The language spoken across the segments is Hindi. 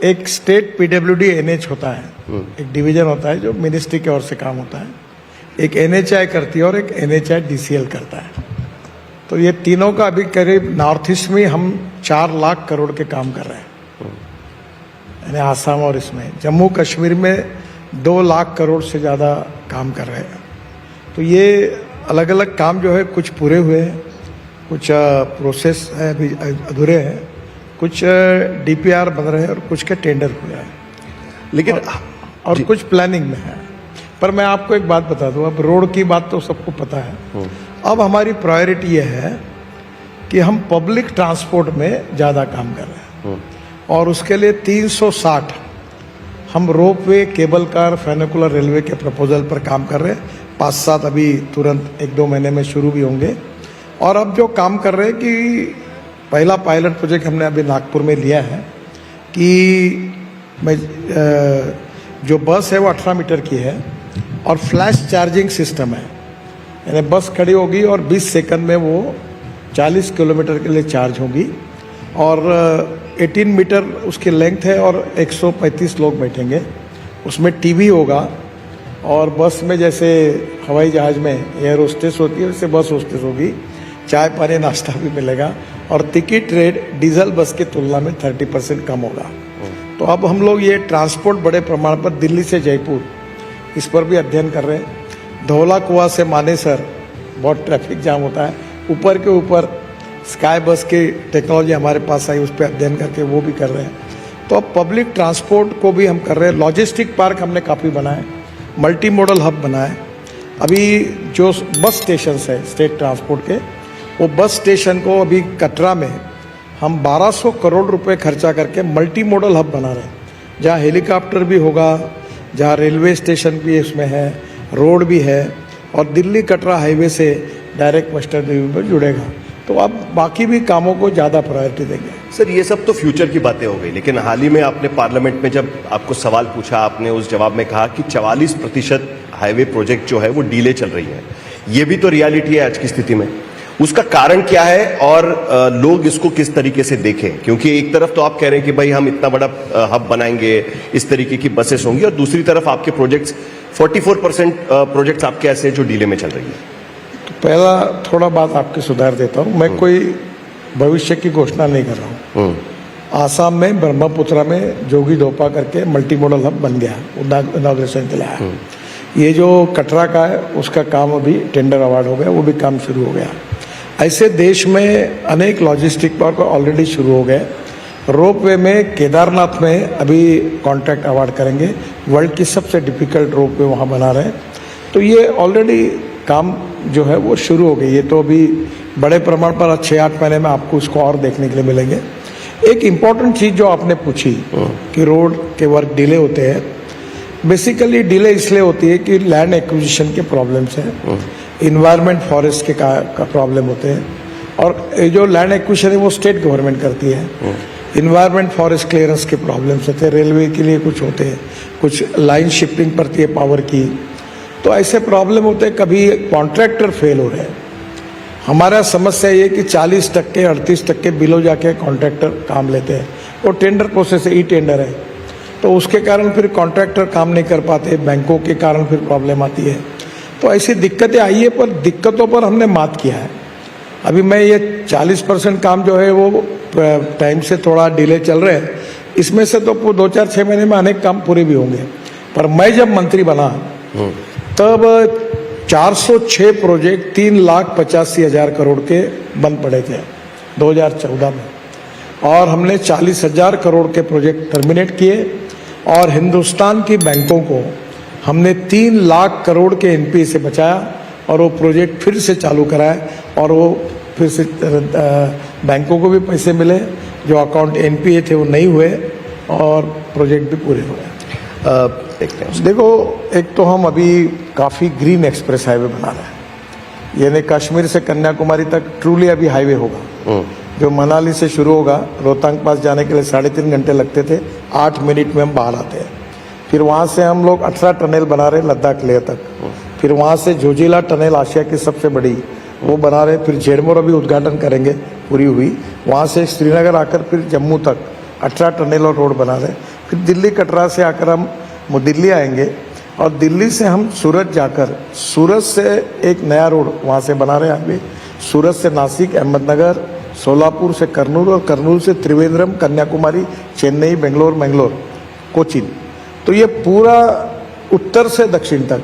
एक स्टेट पीडब्ल्यूडी एनएच होता है, एक डिवीजन होता है जो मिनिस्ट्री की ओर से काम होता है, एक एनएचआई करती है और एक एनएचआई डीसीएल करता है। तो ये तीनों का अभी करीब नॉर्थ ईस्ट में हम 4 लाख करोड़ के काम कर रहे हैं, यानी आसाम और इसमें। जम्मू कश्मीर में 2 लाख करोड़ से ज़्यादा काम कर रहे हैं। तो ये अलग अलग काम जो है कुछ पूरे हुए हैं, कुछ प्रोसेस है अभी अधूरे हैं, कुछ डीपीआर बन रहे हैं और कुछ के टेंडर हुए हैं, लेकिन और कुछ प्लानिंग में है। पर मैं आपको एक बात बता दूं, अब रोड की बात तो सबको पता है। अब हमारी प्रायोरिटी ये है कि हम पब्लिक ट्रांसपोर्ट में ज़्यादा काम कर रहे हैं और उसके लिए 360 हम रोपवे, केबल कार, फेनिकुलर रेलवे के प्रपोजल पर काम कर रहे हैं। 5-7 अभी तुरंत 1-2 महीने में शुरू भी होंगे। और अब जो काम कर रहे हैं कि पहला पायलट प्रोजेक्ट हमने अभी नागपुर में लिया है कि जो बस है वो 18 मीटर की है और फ्लैश चार्जिंग सिस्टम है, यानी बस खड़ी होगी और 20 सेकंड में वो 40 किलोमीटर के लिए चार्ज होगी और 18 मीटर उसकी लेंथ है और 135 लोग बैठेंगे। उसमें टीवी होगा और बस में जैसे हवाई जहाज़ में एयर होस्टेस होती है वैसे बस होस्टेस होगी, चाय पानी नाश्ता भी मिलेगा और टिकट रेट डीजल बस की तुलना में 30% कम होगा। तो अब हम लोग ये ट्रांसपोर्ट बड़े प्रमाण पर दिल्ली से जयपुर इस पर भी अध्ययन कर रहे हैं। धौला कुआं से मानेसर बहुत ट्रैफिक जाम होता है, ऊपर के ऊपर स्काई बस की टेक्नोलॉजी हमारे पास आई, उस पर अध्ययन करके वो भी कर रहे हैं। तो अब पब्लिक ट्रांसपोर्ट को भी हम कर रहे हैं। लॉजिस्टिक पार्क हमने काफ़ी बनाए, मल्टी मॉडल हब बनाए। अभी जो बस स्टेशन है स्टेट ट्रांसपोर्ट के, वो बस स्टेशन को अभी कटरा में हम 1200 करोड़ रुपए खर्चा करके मल्टी मॉडल हब बना रहे हैं, जहाँ हेलीकॉप्टर भी होगा, जहाँ रेलवे स्टेशन भी इसमें है, रोड भी है और दिल्ली कटरा हाईवे से डायरेक्ट वेस्टर्न रेलवे पर जुड़ेगा। तो अब बाकी भी कामों को ज़्यादा प्रायोरिटी देंगे। सर, ये सब तो फ्यूचर की बातें हो गई, लेकिन हाल ही में आपने पार्लियामेंट में जब आपको सवाल पूछा, आपने उस जवाब में कहा कि 44% हाईवे प्रोजेक्ट जो है वो डीले चल रही है। ये भी तो रियलिटी है आज की स्थिति में। उसका कारण क्या है और लोग इसको किस तरीके से देखें? क्योंकि एक तरफ तो आप कह रहे हैं कि भाई हम इतना बड़ा हब बनाएंगे, इस तरीके की बसेस होंगी, और दूसरी तरफ आपके प्रोजेक्ट्स 44% प्रोजेक्ट्स आपके ऐसे जो डीले में चल रही है। तो पहला थोड़ा बात आपके सुधार देता हूँ, मैं कोई भविष्य की घोषणा नहीं कर रहा हूँ। आसाम में ब्रह्मपुत्रा में जोगी डोपा करके मल्टी मॉडल हब बन गया, इनॉग्रेशन दिलाया। ये जो कटरा का है उसका काम अभी टेंडर अवार्ड हो गया, वो भी काम शुरू हो गया। ऐसे देश में अनेक लॉजिस्टिक पार्क ऑलरेडी शुरू हो गए। रोपवे में केदारनाथ में अभी कॉन्ट्रैक्ट अवार्ड करेंगे, वर्ल्ड की सबसे डिफिकल्ट रोपवे वहाँ बना रहे हैं। तो ये ऑलरेडी काम जो है वो शुरू हो गई। ये तो अभी बड़े प्रमाण पर 6-8 महीने में आपको उसको और देखने के लिए मिलेंगे। एक इम्पॉर्टेंट चीज़ जो आपने पूछी कि रोड के वर्क डिले होते हैं, बेसिकली डिले इसलिए होती है कि लैंड एक्विजिशन के प्रॉब्लम्स हैं, इन्वायरमेंट फॉरेस्ट के का प्रॉब्लम होते हैं, और ये जो लैंड एक्विजिशन है वो स्टेट गवर्नमेंट करती है। इन्वायरमेंट फॉरेस्ट क्लियरेंस के प्रॉब्लम्स होते हैं, रेलवे के लिए कुछ होते हैं, कुछ लाइन शिफ्टिंग पड़ती है पावर की, तो ऐसे प्रॉब्लम होते हैं। कभी कॉन्ट्रैक्टर फेल हो रहे हैं। हमारा समस्या ये कि 40% 38% बिलो जाके कॉन्ट्रैक्टर काम लेते हैं, वो टेंडर प्रोसेस है, ई टेंडर है, तो उसके कारण फिर कॉन्ट्रैक्टर काम नहीं कर पाते, बैंकों के कारण फिर प्रॉब्लम आती है। तो ऐसी दिक्कतें आई है, पर दिक्कतों पर हमने मात किया है। अभी मैं ये 40% काम जो है वो टाइम से थोड़ा डिले चल रहे हैं, इसमें से तो 2-4-6 महीने में अनेक काम पूरे भी होंगे। पर मैं जब मंत्री बना तब 406 प्रोजेक्ट 3,85,000 करोड़ के बंद पड़े थे 2014 में, और हमने 40,000 करोड़ के प्रोजेक्ट टर्मिनेट किए और हिंदुस्तान की बैंकों को हमने 3 लाख करोड़ के एनपीए से बचाया और वो प्रोजेक्ट फिर से चालू कराए और वो फिर से बैंकों को भी पैसे मिले, जो अकाउंट एनपीए थे वो नहीं हुए और प्रोजेक्ट भी पूरे हुए। देखते हैं। देखो, एक तो हम अभी काफ़ी ग्रीन एक्सप्रेस हाईवे बना रहे हैं, यानी कश्मीर से कन्याकुमारी तक ट्रूली अभी हाईवे होगा, जो मनाली से शुरू होगा। रोहतांग पास जाने के लिए 3.5 घंटे लगते थे, 8 मिनट में हम बाहर आते हैं। फिर वहाँ से हम लोग 18 टनल बना रहे लद्दाख लेह तक। फिर वहाँ से जोजिला टनल आशिया की सबसे बड़ी वो बना रहे। फिर जेडमोर अभी उद्घाटन करेंगे, पूरी हुई। वहाँ से श्रीनगर आकर फिर जम्मू तक 18 टनल और रोड बना रहे हैं। फिर दिल्ली कटरा से आकर हम दिल्ली आएंगे और दिल्ली से हम सूरत जाकर सूरत से एक नया रोड वहाँ से बना रहे हैं अभी, सूरत से नासिक, अहमदनगर, सोलापुर से कर्नूल और कर्नूल से त्रिवेंद्रम, कन्याकुमारी, चेन्नई, बेंगलोर, मैंगलोर, कोचीन। तो ये पूरा उत्तर से दक्षिण तक,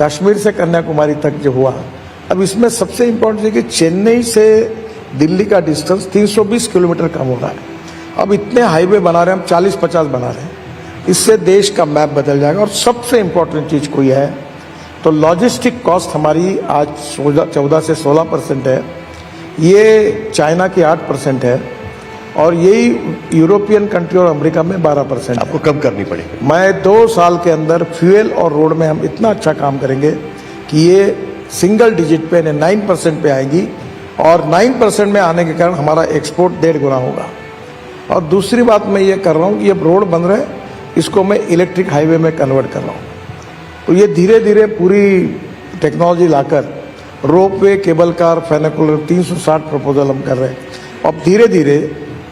कश्मीर से कन्याकुमारी तक जो हुआ। अब इसमें सबसे इम्पोर्टेंट है कि चेन्नई से दिल्ली का डिस्टेंस 320 किलोमीटर कम हो रहा है। अब इतने हाईवे बना रहे हैं हम, 40-50 बना रहे हैं। इससे देश का मैप बदल जाएगा। और सबसे इम्पोर्टेंट चीज़ कोई है तो लॉजिस्टिक कॉस्ट हमारी आज 14 से 16% है, ये चाइना की 8% है और यही यूरोपियन कंट्री और अमेरिका में 12%। आपको कम करनी पड़ेगी। मैं 2 साल के अंदर फ्यूल और रोड में हम इतना अच्छा काम करेंगे कि ये सिंगल डिजिट पे 9% पे आएगी और 9% में आने के कारण हमारा एक्सपोर्ट 1.5 गुना होगा। और दूसरी बात मैं ये कर रहा हूँ कि अब रोड बन रहे हैं, इसको मैं इलेक्ट्रिक हाईवे में कन्वर्ट कर रहा हूँ। तो ये धीरे धीरे पूरी टेक्नोलॉजी लाकर रोपवे, केबल कार, फेनिकुलर 360 प्रपोजल हम कर रहे हैं। अब धीरे धीरे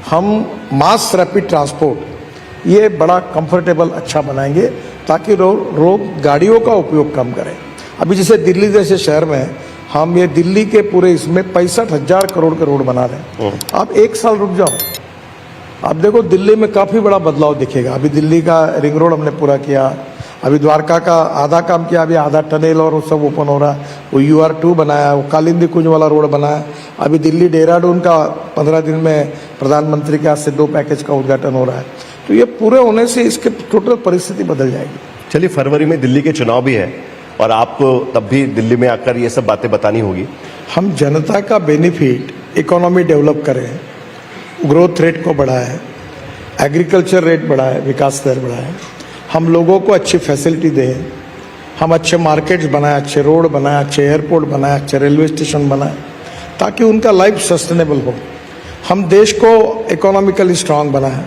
हम मास रैपिड ट्रांसपोर्ट ये बड़ा कंफर्टेबल अच्छा बनाएंगे ताकि लोग गाड़ियों का उपयोग कम करें। अभी जैसे दिल्ली जैसे शहर में हम ये दिल्ली के पूरे इसमें 65,000 करोड़ के रोड बना रहे हैं। आप 1 साल रुक जाओ, आप देखो दिल्ली में काफ़ी बड़ा बदलाव दिखेगा। अभी दिल्ली का रिंग रोड हमने पूरा किया, अभी द्वारका का आधा काम किया, अभी आधा टनल और वो सब ओपन हो रहा है। वो UR2 बनाया, वो कालिंदी कुंज वाला रोड बनाया। अभी दिल्ली देहरादून का 15 दिन में प्रधानमंत्री के हाथ से 2 पैकेज का उद्घाटन हो रहा है। तो ये पूरे होने से इसके टोटल परिस्थिति बदल जाएगी। चलिए, फरवरी में दिल्ली के चुनाव भी है और आपको तब भी दिल्ली में आकर ये सब बातें बतानी होगी। हम जनता का बेनिफिट, इकोनॉमी डेवलप करें, ग्रोथ रेट को बढ़ाएं, एग्रीकल्चर रेट बढ़ाएं, विकास दर बढ़ाएं, हम लोगों को अच्छी फैसिलिटी दें, हम अच्छे मार्केट्स बनाएं, अच्छे रोड बनाएं, अच्छे एयरपोर्ट बनाएं, अच्छे रेलवे स्टेशन बनाएं ताकि उनका लाइफ सस्टेनेबल हो। हम देश को इकोनॉमिकली स्ट्रांग बनाएं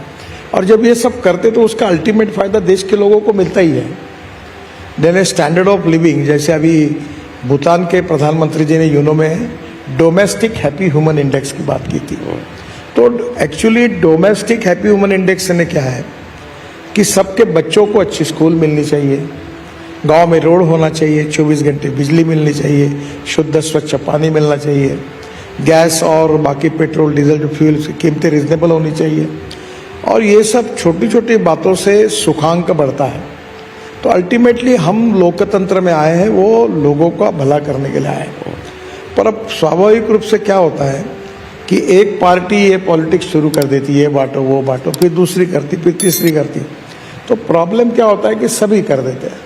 और जब ये सब करते तो उसका अल्टीमेट फ़ायदा देश के लोगों को मिलता ही है। देन स्टैंडर्ड ऑफ लिविंग, जैसे अभी भूटान के प्रधानमंत्री जी ने यूनो में डोमेस्टिक हैप्पी ह्यूमन इंडेक्स की बात की थी। तो actually domestic happy human index ने क्या है कि सबके बच्चों को अच्छी स्कूल मिलनी चाहिए, गांव में रोड होना चाहिए, 24 घंटे बिजली मिलनी चाहिए, शुद्ध स्वच्छ पानी मिलना चाहिए, गैस और बाकी पेट्रोल डीजल जो फ्यूल की कीमतें रिजनेबल होनी चाहिए। और ये सब छोटी छोटी बातों से सुखांक बढ़ता है। तो अल्टीमेटली हम लोकतंत्र में आए हैं, वो लोगों का भला करने के लिए आए हैं। पर अब स्वाभाविक रूप से क्या होता है कि एक पार्टी ये पॉलिटिक्स शुरू कर देती है, ये बांटो वो बांटो, फिर दूसरी करती, फिर तीसरी करती। तो प्रॉब्लम क्या होता है कि सभी कर देते हैं।